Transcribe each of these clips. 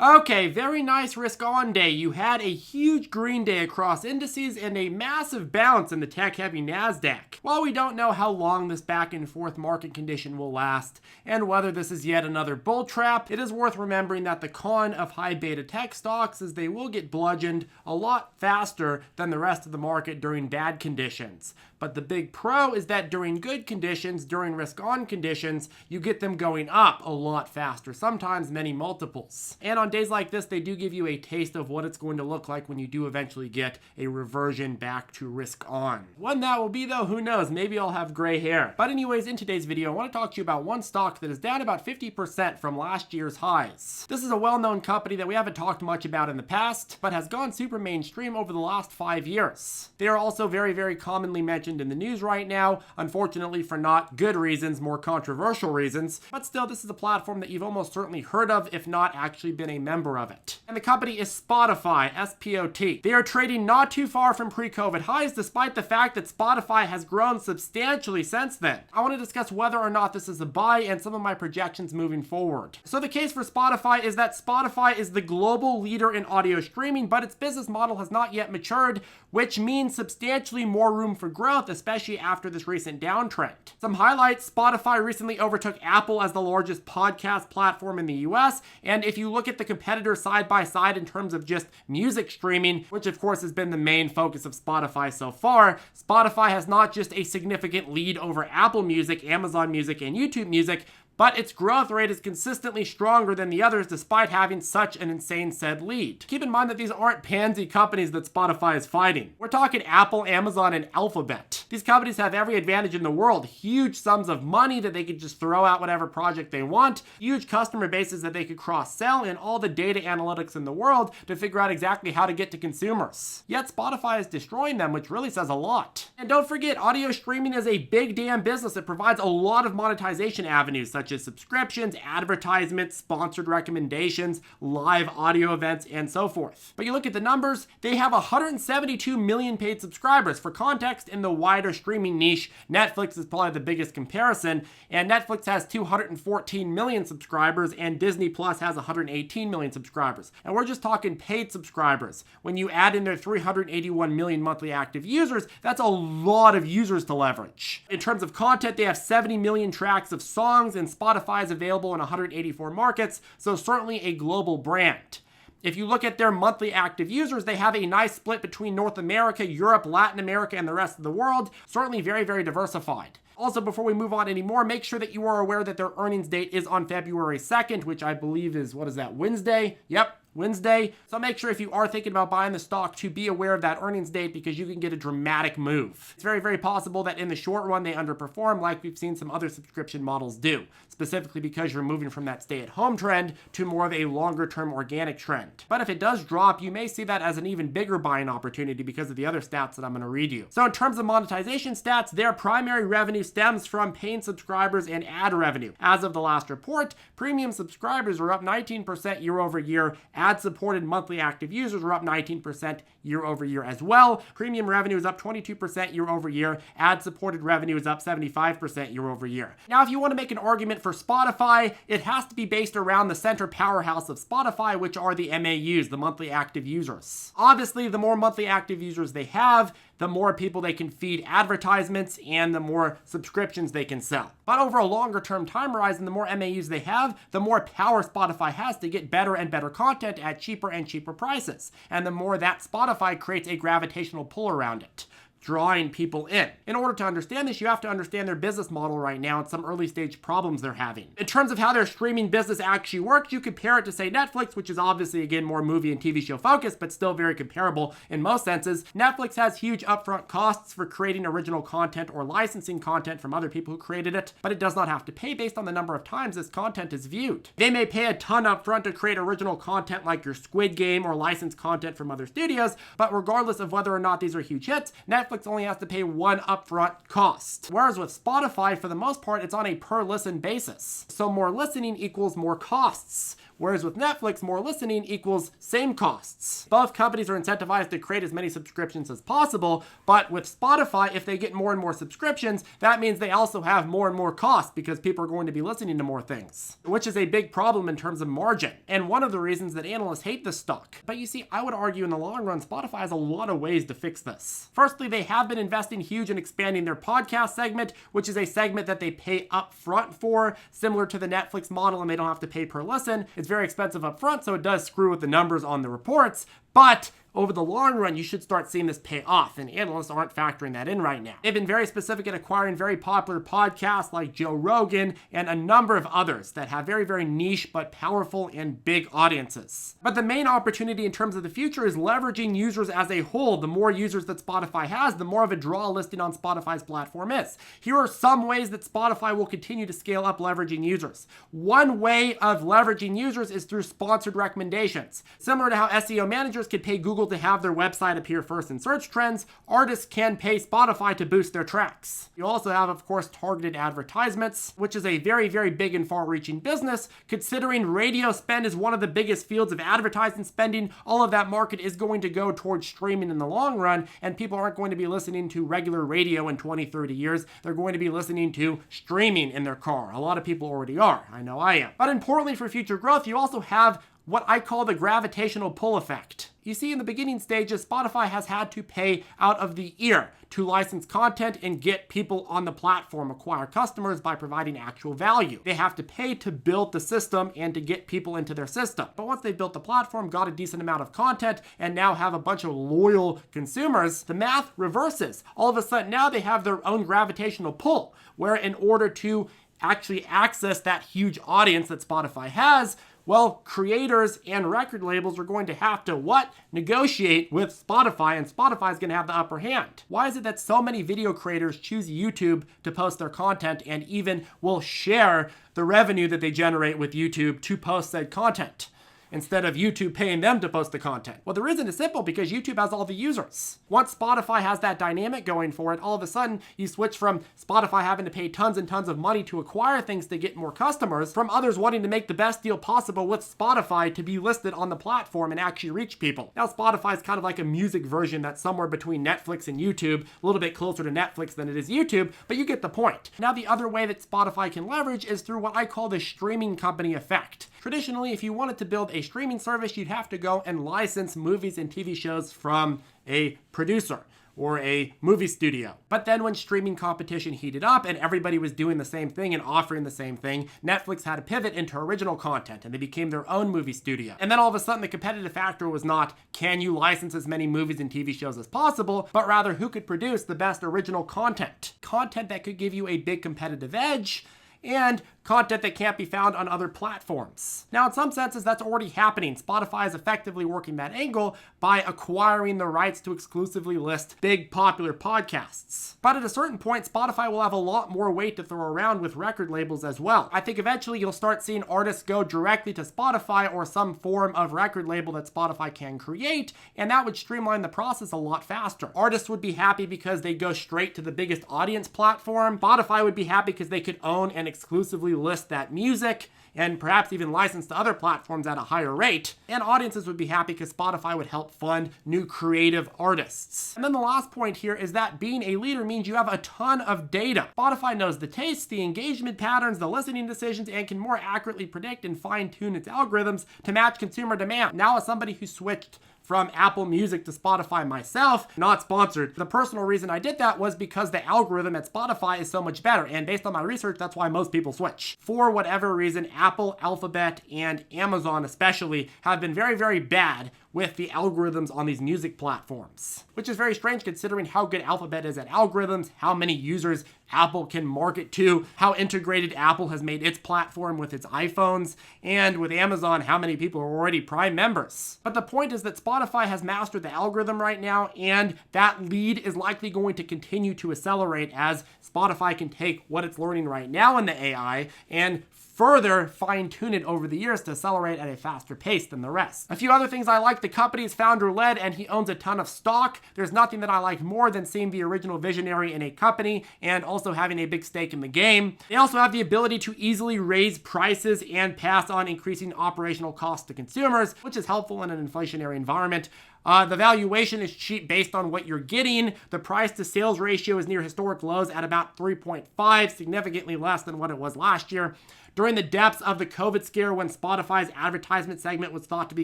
Okay, very nice risk on day. You had a huge green day across indices and a massive bounce in the tech-heavy NASDAQ. While we don't know how long this back and forth market condition will last, and whether this is yet another bull trap, it is worth remembering that the con of high beta tech stocks is they will get bludgeoned a lot faster than the rest of the market during bad conditions. But the big pro is that during good conditions, during risk-on conditions, you get them going up a lot faster, sometimes many multiples. And on days like this, they do give you a taste of what it's going to look like when you do eventually get a reversion back to risk-on. When that will be though, who knows? Maybe I'll have gray hair. But anyways, in today's video, I want to talk to you about one stock that is down about 50% from last year's highs. This is a well-known company that we haven't talked much about in the past, but has gone super mainstream over the last 5 years. They are also very, very commonly mentioned in the news right now, unfortunately for not good reasons, more controversial reasons, but still this is a platform that you've almost certainly heard of, if not actually been a member of it. And the company is Spotify, S-P-O-T. They are trading not too far from pre-COVID highs, despite the fact that Spotify has grown substantially since then. I want to discuss whether or not this is a buy and some of my projections moving forward. So the case for Spotify is that Spotify is the global leader in audio streaming, but its business model has not yet matured, which means substantially more room for growth, especially after this recent downtrend. Some highlights: Spotify recently overtook Apple as the largest podcast platform in the US, and if you look at the competitors side by side in terms of just music streaming, which of course has been the main focus of Spotify so far, Spotify has not just a significant lead over Apple Music, Amazon Music, and YouTube Music, but its growth rate is consistently stronger than the others despite having such an insane said lead. Keep in mind that these aren't pansy companies that Spotify is fighting. We're talking Apple, Amazon, and Alphabet. These companies have every advantage in the world, huge sums of money that they could just throw out whatever project they want, huge customer bases that they could cross-sell, and all the data analytics in the world to figure out exactly how to get to consumers. Yet Spotify is destroying them, which really says a lot. And don't forget, audio streaming is a big damn business that provides a lot of monetization avenues, such as subscriptions, advertisements, sponsored recommendations, live audio events, and so forth. But you look at the numbers, they have 172 million paid subscribers. For context, in the wider streaming niche, Netflix is probably the biggest comparison, and Netflix has 214 million subscribers, and Disney Plus has 118 million subscribers. And we're just talking paid subscribers. When you add in their 381 million monthly active users, that's a lot of users to leverage. In terms of content, they have 70 million tracks of songs, and Spotify is available in 184 markets, so certainly a global brand. If you look at their monthly active users, they have a nice split between North America, Europe, Latin America, and the rest of the world. Certainly very, very diversified. Also, before we move on anymore, make sure that you are aware that their earnings date is on February 2nd, which I believe is, Wednesday? Yep. Wednesday. So make sure if you are thinking about buying the stock to be aware of that earnings date, because you can get a dramatic move. It's very, very possible that in the short run they underperform, like we've seen some other subscription models do, specifically because you're moving from that stay-at-home trend to more of a longer-term organic trend. But if it does drop, you may see that as an even bigger buying opportunity because of the other stats that I'm going to read you. So in terms of monetization stats, their primary revenue stems from paying subscribers and ad revenue. As of the last report, premium subscribers are up 19% year over year. Ad-supported monthly active users are up 19% year over year as well. Premium revenue is up 22% year over year. Ad-supported revenue is up 75% year over year. Now, if you want to make an argument for Spotify, it has to be based around the center powerhouse of Spotify, which are the MAUs, the monthly active users. Obviously, the more monthly active users they have, the more people they can feed advertisements and the more subscriptions they can sell. But over a longer term time horizon, the more MAUs they have, the more power Spotify has to get better and better content at cheaper and cheaper prices. And the more that Spotify creates a gravitational pull around it, drawing people in. In order to understand this, you have to understand their business model right now and some early stage problems they're having. In terms of how their streaming business actually works, you compare it to, say, Netflix, which is obviously, again, more movie and TV show focused, but still very comparable in most senses. Netflix has huge upfront costs for creating original content or licensing content from other people who created it, but it does not have to pay based on the number of times this content is viewed. They may pay a ton upfront to create original content like your Squid Game or licensed content from other studios, but regardless of whether or not these are huge hits, Netflix Netflix only has to pay one upfront cost. Whereas with Spotify, for the most part, it's on a per listen basis. So more listening equals more costs. Whereas with Netflix, more listening equals same costs. Both companies are incentivized to create as many subscriptions as possible, but with Spotify, if they get more and more subscriptions, that means they also have more and more costs because people are going to be listening to more things, which is a big problem in terms of margin, and one of the reasons that analysts hate this stock. But you see, I would argue in the long run, Spotify has a lot of ways to fix this. Firstly, they have been investing huge in expanding their podcast segment, which is a segment that they pay up front for, similar to the Netflix model, and they don't have to pay per listen. It's very expensive up front, so it does screw with the numbers on the reports, but over the long run, you should start seeing this pay off, and analysts aren't factoring that in right now. They've been very specific at acquiring very popular podcasts like Joe Rogan and a number of others that have very, very niche but powerful and big audiences. But the main opportunity in terms of the future is leveraging users as a whole. The more users that Spotify has, the more of a draw listing on Spotify's platform is. Here are some ways that Spotify will continue to scale up leveraging users. One way of leveraging users is through sponsored recommendations. Similar to how SEO managers could pay Google to have their website appear first in search trends, artists can pay Spotify to boost their tracks. You also have, of course, targeted advertisements, which is a very, very big and far-reaching business. Considering radio spend is one of the biggest fields of advertising spending, all of that market is going to go towards streaming in the long run, and people aren't going to be listening to regular radio in 20, 30 years. They're going to be listening to streaming in their car. A lot of people already are. I know I am. But importantly for future growth, you also have what I call the gravitational pull effect. You see, in the beginning stages, Spotify has had to pay out of the ear to license content and get people on the platform, acquire customers by providing actual value. They have to pay to build the system and to get people into their system. But once they built the platform, got a decent amount of content, and now have a bunch of loyal consumers, the math reverses. All of a sudden, now they have their own gravitational pull, where in order to actually access that huge audience that Spotify has, well, creators and record labels are going to have to what? Negotiate with Spotify, and Spotify is going to have the upper hand. Why is it that so many video creators choose YouTube to post their content and even will share the revenue that they generate with YouTube to post said content, instead of YouTube paying them to post the content? Well, the reason is simple, because YouTube has all the users. Once Spotify has that dynamic going for it, all of a sudden you switch from Spotify having to pay tons and tons of money to acquire things to get more customers, from others wanting to make the best deal possible with Spotify to be listed on the platform and actually reach people. Now Spotify is kind of like a music version that's somewhere between Netflix and YouTube, a little bit closer to Netflix than it is YouTube, but you get the point. Now the other way that Spotify can leverage is through what I call the streaming company effect. Traditionally, if you wanted to build a streaming service, you'd have to go and license movies and TV shows from a producer or a movie studio. But then when streaming competition heated up and everybody was doing the same thing and offering the same thing, Netflix had to pivot into original content, and they became their own movie studio. And then all of a sudden the competitive factor was not, can you license as many movies and TV shows as possible, but rather who could produce the best original content. Content that could give you a big competitive edge, and content that can't be found on other platforms. Now, in some senses, that's already happening. Spotify is effectively working that angle by acquiring the rights to exclusively list big popular podcasts. But at a certain point, Spotify will have a lot more weight to throw around with record labels as well. I think eventually you'll start seeing artists go directly to Spotify or some form of record label that Spotify can create, and that would streamline the process a lot faster. Artists would be happy because they go straight to the biggest audience platform. Spotify would be happy because they could own and exclusively list that music and perhaps even license to other platforms at a higher rate. And audiences would be happy because Spotify would help fund new creative artists. And then the last point here is that being a leader means you have a ton of data. Spotify knows the tastes, the engagement patterns, the listening decisions, and can more accurately predict and fine-tune its algorithms to match consumer demand. Now, as somebody who switched from Apple Music to Spotify myself, not sponsored, the personal reason I did that was because the algorithm at Spotify is so much better, and based on my research, that's why most people switch. For whatever reason, Apple, Alphabet, and Amazon especially have been very, very bad with the algorithms on these music platforms, which is very strange considering how good Alphabet is at algorithms, how many users Apple can market to, how integrated Apple has made its platform with its iPhones, and with Amazon, how many people are already Prime members. But the point is that Spotify has mastered the algorithm right now, and that lead is likely going to continue to accelerate as Spotify can take what it's learning right now in the AI and further fine-tune it over the years to accelerate at a faster pace than the rest. A few other things I like: the company is founder-led and he owns a ton of stock. There's nothing that I like more than seeing the original visionary in a company and also having a big stake in the game. They also have the ability to easily raise prices and pass on increasing operational costs to consumers, which is helpful in an inflationary environment. The valuation is cheap based on what you're getting. The price to sales ratio is near historic lows at about 3.5, significantly less than what it was last year. During the depths of the COVID scare, when Spotify's advertisement segment was thought to be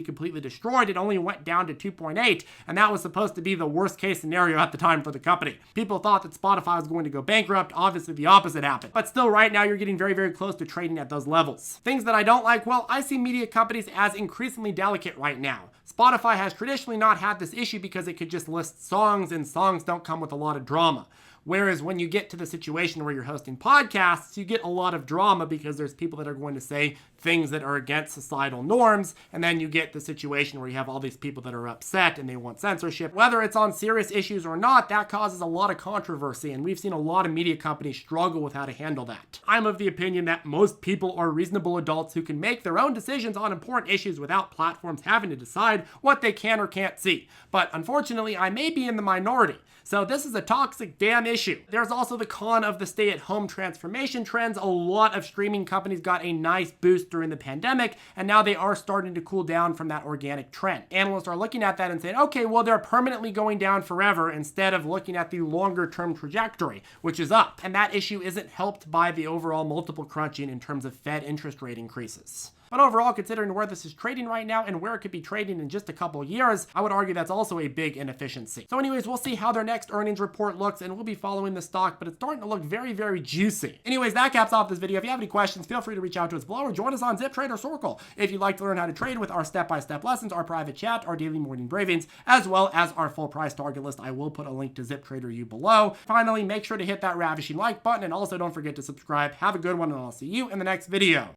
completely destroyed, it only went down to 2.8, and that was supposed to be the worst case scenario at the time for the company. People thought that Spotify was going to go bankrupt. Obviously, the opposite happened. But still, right now, you're getting very, very close to trading at those levels. Things that I don't like: well, I see media companies as increasingly delicate right now. Spotify has traditionally not had this issue because it could just list songs, and songs don't come with a lot of drama. Whereas when you get to the situation where you're hosting podcasts, you get a lot of drama because there's people that are going to say things that are against societal norms, and then you get the situation where you have all these people that are upset and they want censorship. Whether it's on serious issues or not, that causes a lot of controversy, and we've seen a lot of media companies struggle with how to handle that. I'm of the opinion that most people are reasonable adults who can make their own decisions on important issues without platforms having to decide what they can or can't see. But unfortunately, I may be in the minority. So this is a toxic damn issue. There's also the con of the stay-at-home transformation trends. A lot of streaming companies got a nice boost during the pandemic, and now they are starting to cool down from that organic trend. Analysts are looking at that and saying, okay, well, they're permanently going down forever, instead of looking at the longer-term trajectory, which is up. And that issue isn't helped by the overall multiple crunching in terms of Fed interest rate increases. But overall, considering where this is trading right now and where it could be trading in just a couple years, I would argue that's also a big inefficiency. So anyways, we'll see how their next earnings report looks, and we'll be following the stock, but it's starting to look very, very juicy. Anyways, that caps off this video. If you have any questions, feel free to reach out to us below or join us on ZipTrader Circle if you'd like to learn how to trade with our step-by-step lessons, our private chat, our daily morning bravings, as well as our full price target list. I will put a link to ZipTrader you below. Finally, make sure to hit that ravishing like button, and also don't forget to subscribe. Have a good one, and I'll see you in the next video.